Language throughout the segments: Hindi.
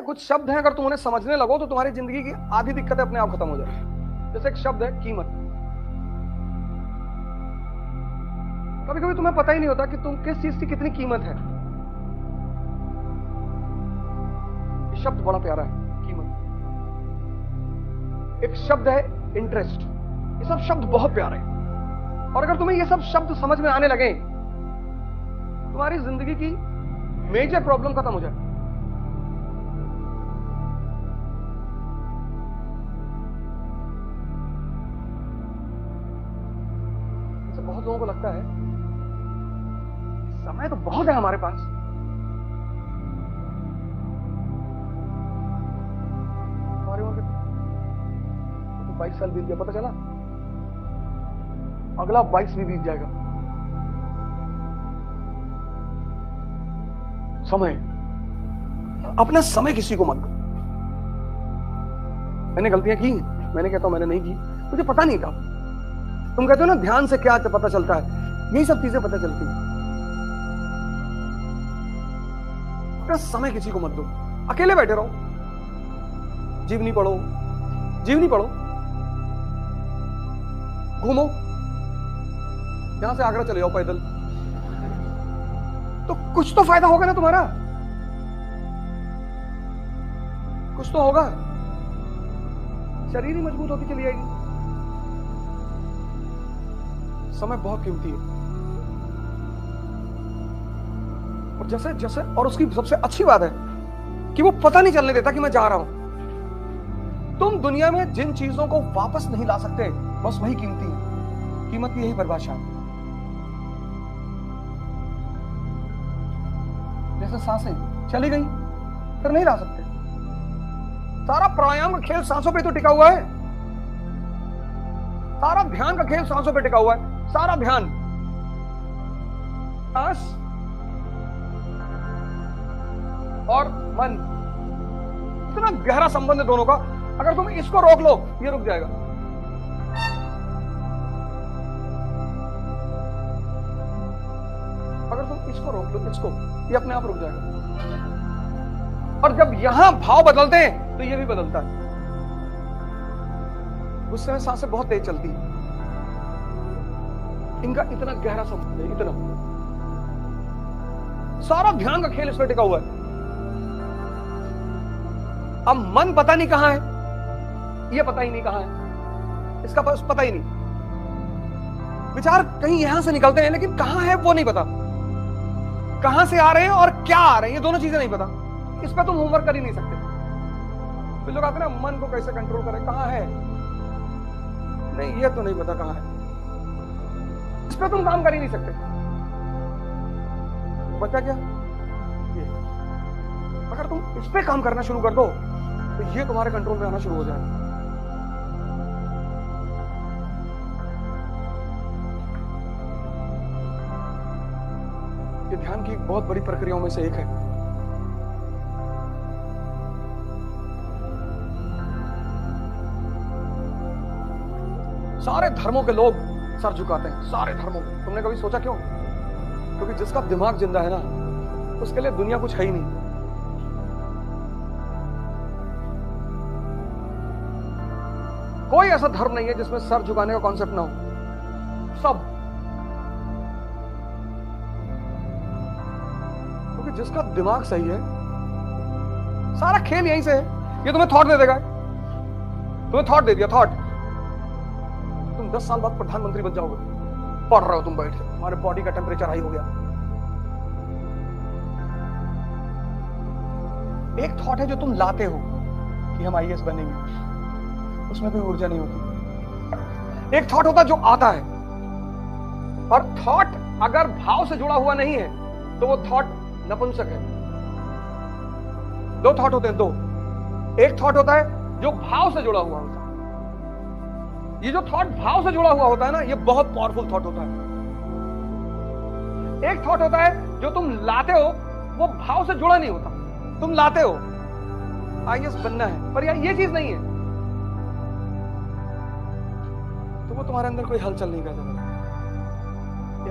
कुछ शब्द हैं, अगर तुम उन्हें समझने लगो तो तुम्हारी जिंदगी की आधी दिक्कतें अपने आप खत्म हो जाएगी। जैसे एक शब्द है कीमत। कभी कभी तुम्हें पता ही नहीं होता कि तुम किस चीज की कितनी कीमत है। ये शब्द बड़ा प्यारा है, कीमत। एक शब्द है इंटरेस्ट। ये सब शब्द बहुत प्यारे हैं, और अगर तुम्हें ये सब शब्द समझ में आने लगे, तुम्हारी जिंदगी की मेजर प्रॉब्लम खत्म हो जाए। बहुत लोगों को लगता है समय तो बहुत है हमारे पास, हमारी उम्र तो 22 साल बीत गया, पता चला अगला 22 भी बीत जाएगा। समय, अपना समय किसी को मत दो। मैंने गलतियां की, मैंने कहता हूं मैंने नहीं की, मुझे पता नहीं था। तुम कहते हो ना ध्यान से क्या पता चलता है, यही सब चीजें पता चलती हैं। अपना समय किसी को मत दो। अकेले बैठे रहो, जीवनी पढ़ो, जीवनी पढ़ो, घूमो, यहां से आगरा चले जाओ पैदल, तो कुछ तो फायदा होगा ना तुम्हारा, कुछ तो होगा। शरीर ही मजबूत होती चली जाएगी। समय बहुत कीमती है। और जैसे जैसे और उसकी सबसे अच्छी बात है कि वो पता नहीं चलने देता कि मैं जा रहा हूं। तुम दुनिया में जिन चीजों को वापस नहीं ला सकते, बस वही कीमती है। कीमत की यही परिभाषा है। जैसे सांसें चली गई फिर नहीं ला सकते। सारा प्राणायाम का खेल सांसों पे तो टिका हुआ है। सारा ध्यान का खेल सांसों पे टिका हुआ है। सारा ध्यान, सांस और मन, इतना गहरा संबंध है दोनों का। अगर तुम इसको रोक लो, ये रुक जाएगा। अगर तुम इसको रोक लो, इसको, ये अपने आप रुक जाएगा। और जब यहां भाव बदलते हैं तो ये भी बदलता है। गुस्से में सांसें बहुत तेज चलती है। इनका इतना गहरा संबंध है, इतना। सारा ध्यान का खेल इसमें टिका हुआ है। अब मन पता नहीं कहां है, ये पता ही नहीं कहां है, इसका पता ही नहीं। विचार कहीं यहां से निकलते हैं, लेकिन कहां है वो नहीं पता। कहां से आ रहे हैं और क्या आ रहे हैं, ये दोनों चीजें नहीं पता। इस पर तुम होमवर्क कर ही नहीं सकते। फिर लोग आते हैं ना, मन को कैसे कंट्रोल करें, कहां है, नहीं ये तो नहीं पता कहां है। इस पर तुम काम कर ही नहीं सकते। बचा क्या ये? अगर तुम इस पे काम करना शुरू कर दो तो ये तुम्हारे कंट्रोल में आना शुरू हो जाएगा। ये ध्यान की बहुत बड़ी प्रक्रियाओं में से एक है। सारे धर्मों के लोग सर झुकाते हैं, सारे धर्मों में। तुमने कभी सोचा क्यों? क्योंकि जिसका दिमाग जिंदा है ना, उसके लिए दुनिया कुछ है ही नहीं। कोई ऐसा धर्म नहीं है जिसमें सर झुकाने का कॉन्सेप्ट ना हो। सब, क्योंकि जिसका दिमाग सही है, सारा खेल यहीं से है। ये तुम्हें थॉट दे देगा, तुम्हें थॉट दे दिया, थॉट। तुम 10 साल बाद प्रधानमंत्री बन जाओगे, पढ़ रहे हो तुम बैठ के, तुम्हारे बॉडी का टेम्परेचर हाई हो गया। एक थॉट है जो तुम लाते हो कि हम आईएएस बनेंगे, उसमें कोई ऊर्जा नहीं होती। एक थॉट होता जो आता है, और थॉट अगर भाव से जुड़ा हुआ नहीं है तो वो थॉट नपुंसक है। दो थॉट होते हैं, दो। एक थॉट होता है जो भाव से जुड़ा हुआ होता है। ये जो थॉट भाव से जुड़ा हुआ होता है ना, ये बहुत पावरफुल थॉट होता है। एक थॉट होता है जो तुम लाते हो, वो भाव से जुड़ा नहीं होता। तुम लाते हो आईएएस बनना है, पर यार ये चीज नहीं है, तो वो तुम्हारे अंदर कोई हलचल नहीं करता।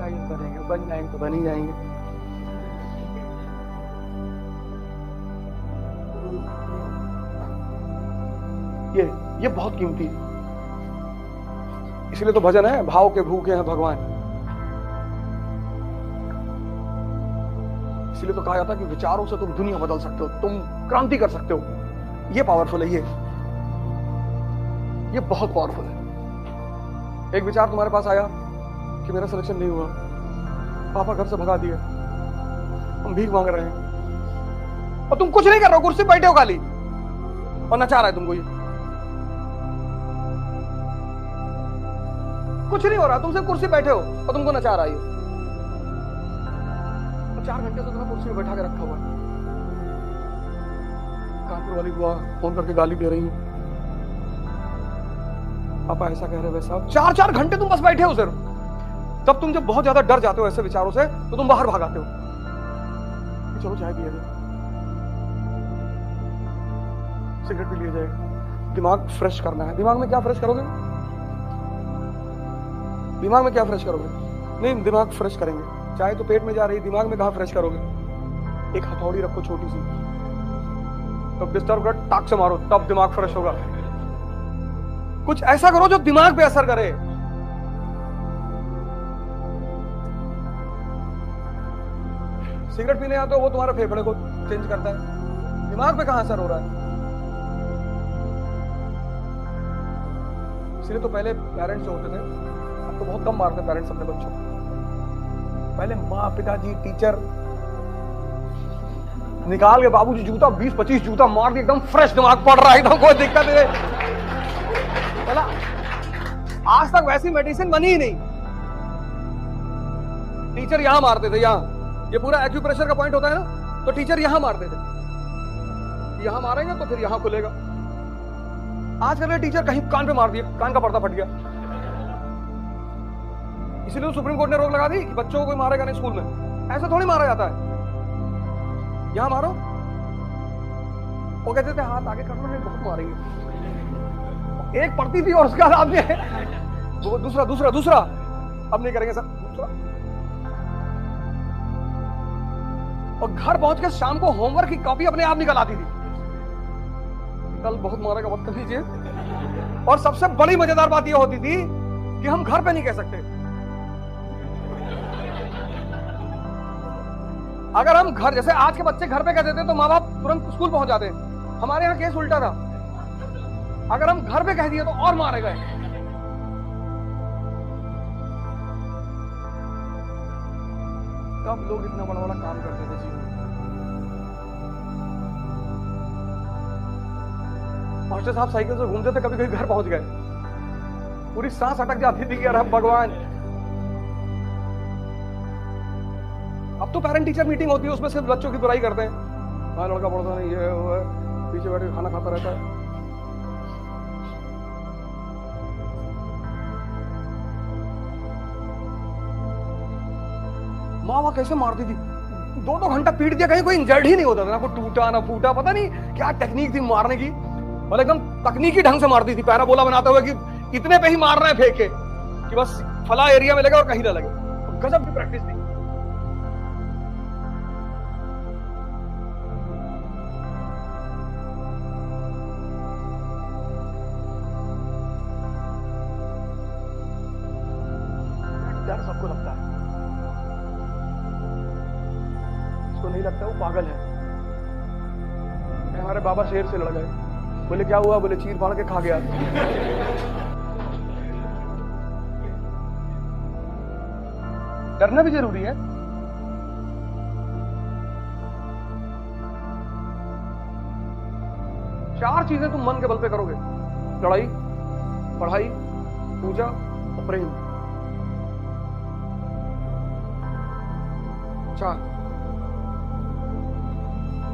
आईएएस बनेंगे, बन जाएंगे तो बन ही जाएंगे। ये बहुत कीमती है। इसलिए तो भजन है, भाव के भूखे हैं भगवान। इसलिए तो कहा जाता है कि विचारों से तुम दुनिया बदल सकते हो, तुम क्रांति कर सकते हो। ये पावरफुल है, ये बहुत पावरफुल है। एक विचार तुम्हारे पास आया कि मेरा सिलेक्शन नहीं हुआ, पापा घर से भगा दिए, हम भीख मांग रहे हैं, और तुम कुछ नहीं कर रहे हो, कुर्सी बैठे हो खाली, और नचा रहा है तुमको। ये कुछ नहीं हो रहा, तुम सिर्फ कुर्सी बैठे हो और तुमको नचा रहा है। 4 घंटे से तुम्हें कुर्सी में बैठा के रखा हुआ है। कानपुर वाली बुआ फोन करके गाली दे रही हूँ, पापा ऐसा कह रहे वैसा। 4 घंटे तुम बस बैठे हो सिर्फ। तब तुम जब बहुत ज्यादा डर जाते हो ऐसे विचारों से, तो तुम बाहर भागाते हो, चलो चाय पिए, सिगरेट पी लिया जाए, दिमाग फ्रेश करना है। दिमाग में क्या फ्रेश करोगे? दिमाग में क्या फ्रेश करोगे? नहीं, दिमाग फ्रेश करेंगे। चाय तो पेट में जा रही, दिमाग में कहां फ्रेश करोगे? एक हथौड़ी रखो छोटी सी, तब डिस्टर्ब कर, टाक से मारो, तब दिमाग फ्रेश होगा। कुछ ऐसा करो जो दिमाग पे असर करे। सिगरेट पीने आते हो, वो तुम्हारे फेफड़े को चेंज करता है, दिमाग पे कहां असर हो रहा है? इसलिए तो पहले पेरेंट्स जो होते थे, अब तो बहुत कम मारते पेरेंट्स अपने बच्चों को। पहले माँ, पिताजी, टीचर निकाल के बाबूजी जूता 20-25 जूता मार के एकदम फ्रेश, दिमाग पड़ रहा है एकदम, कोई दिक्कत नहीं। आज तक वैसी मेडिसिन बनी ही नहीं। टीचर यहां मारते थे, यहां, ये पूरा एक्यूप्रेशर का पॉइंट होता है ना, तो टीचर यहां मारते थे, यहां मारेंगे तो फिर यहां खुलेगा। आजकल टीचर कहीं कान पे मार दिया, कान का पर्दा फट गया। इसीलिए तो सुप्रीम कोर्ट ने रोक लगा दी कि बच्चों को कोई मारेगा नहीं स्कूल में। ऐसा थोड़ी मारा जाता है, यहां मारो। वो कहते थे हाथ आगे करना है, बहुत मारेंगे। एक पड़ती थी और उसका आपने दूसरा दूसरा दूसरा, अब नहीं करेंगे सर, दूसरा। और घर पहुंच के शाम को होमवर्क की कॉपी अपने आप निकल आती थी, कल बहुत मारेगा, मत कर लीजिए। और सबसे बड़ी मजेदार बात यह होती थी कि हम घर पे नहीं कह सकते। अगर हम घर, जैसे आज के बच्चे घर पे कह देते तो माँ बाप तुरंत स्कूल पहुंच जाते। हमारे यहाँ केस उल्टा था, अगर हम घर पे कह दिए तो और मारे गए। तब लोग इतना बड़ा बड़ा काम करते थे जीवन। मास्टर साहब साइकिल से घूमते थे, कभी कभी घर पहुंच गए, पूरी सांस अटक जाती थी कि अरे भगवान। अब तो पेरेंट टीचर मीटिंग होती है, उसमें सिर्फ बच्चों की बुराई करते हैं। हाँ, लड़का पढ़ता नहीं, ये वो है, पीछे बैठ के खाना खाता रहता है। माँ वहां कैसे मारती थी, 2-2 घंटा पीट दिया, कहीं कोई इंजर्ड ही नहीं होता था, ना कोई टूटा ना फूटा, पता नहीं क्या टेक्निक थी मारने की। मतलब एकदम तकनीकी ढंग से मारती थी, पैराबोला बनाते हुए कि इतने पे ही मार रहे हैं फेंक के कि बस फला एरिया में लगे और कहीं ना लगे। गजब की प्रैक्टिस थी। डर सबको लगता है, इसको नहीं लगता वो पागल है। हमारे बाबा शेर से लड़ गए, बोले क्या हुआ, बोले चीर फाड़ के खा गया। डरना भी जरूरी है। चार चीजें तुम मन के बल पे करोगे: लड़ाई, पढ़ाई, पूजा और प्रेम। 4।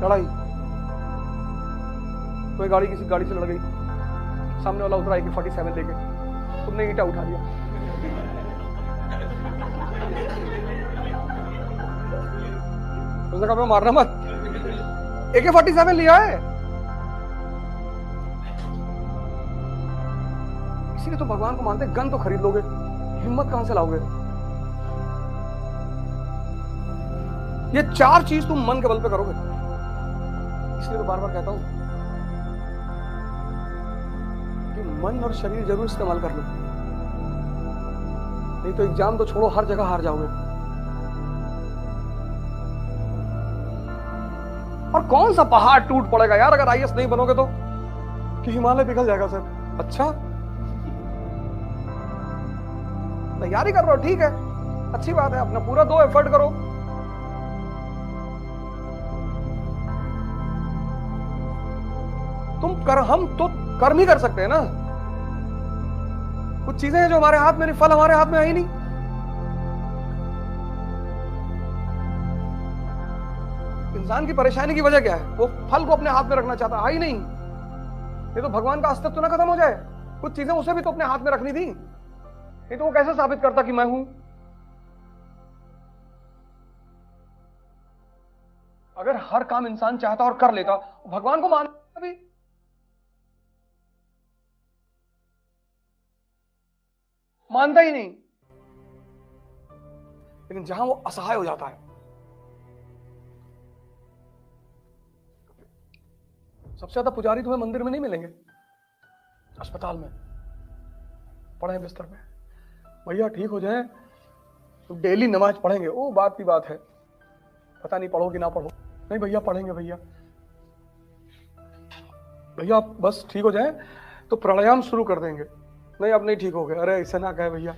लड़ाई, कोई गाड़ी किसी गाड़ी से लड़ गई, सामने वाला उतरा AK-47 लेके, तुमने ईंटा उठा लिया, उसने कहा मारना मत, AK-47 लिया है। इसीलिए तो भगवान को मानते, गन तो खरीद लोगे, हिम्मत कहां से लाओगे? ये 4 चीज तुम मन के बल पे करोगे, इसलिए तो बार बार कहता हूं कि मन और शरीर जरूर इस्तेमाल कर लो, नहीं तो एग्जाम तो छोड़ो, हर जगह हार जाओगे। और कौन सा पहाड़ टूट पड़ेगा यार अगर आईएएस नहीं बनोगे तो, कि हिमालय पिघल जाएगा सर। अच्छा, तैयारी कर रहे हो, ठीक है, अच्छी बात है, अपना पूरा दो, एफर्ट करो। हम तो कर्म ही कर सकते हैं ना। कुछ चीजें हैं जो हमारे हाथ में नहीं, फल हमारे हाथ में है ही नहीं। इंसान की परेशानी की वजह क्या है? वो फल को अपने हाथ में रखना चाहता है ही नहीं। ये तो भगवान का अस्तित्व तो ना खत्म हो जाए, कुछ चीजें उसे भी तो अपने हाथ में रखनी थी, नहीं तो वो कैसे साबित करता कि मैं हूं। अगर हर काम इंसान चाहता और कर लेता, भगवान को मानता भी, मानता ही नहीं। लेकिन जहां वो असहाय हो जाता है, सबसे ज्यादा पुजारी तुम्हें मंदिर में नहीं मिलेंगे, अस्पताल में पड़े बिस्तर में, भैया ठीक हो जाए तो डेली नमाज पढ़ेंगे। ओ बात की बात है, पता नहीं पढ़ो कि ना पढ़ो, नहीं भैया पढ़ेंगे, भैया भैया आप बस ठीक हो जाए तो प्राणायाम शुरू कर देंगे। नहीं अब नहीं ठीक हो गए, अरे ऐसा ना कहे भैया।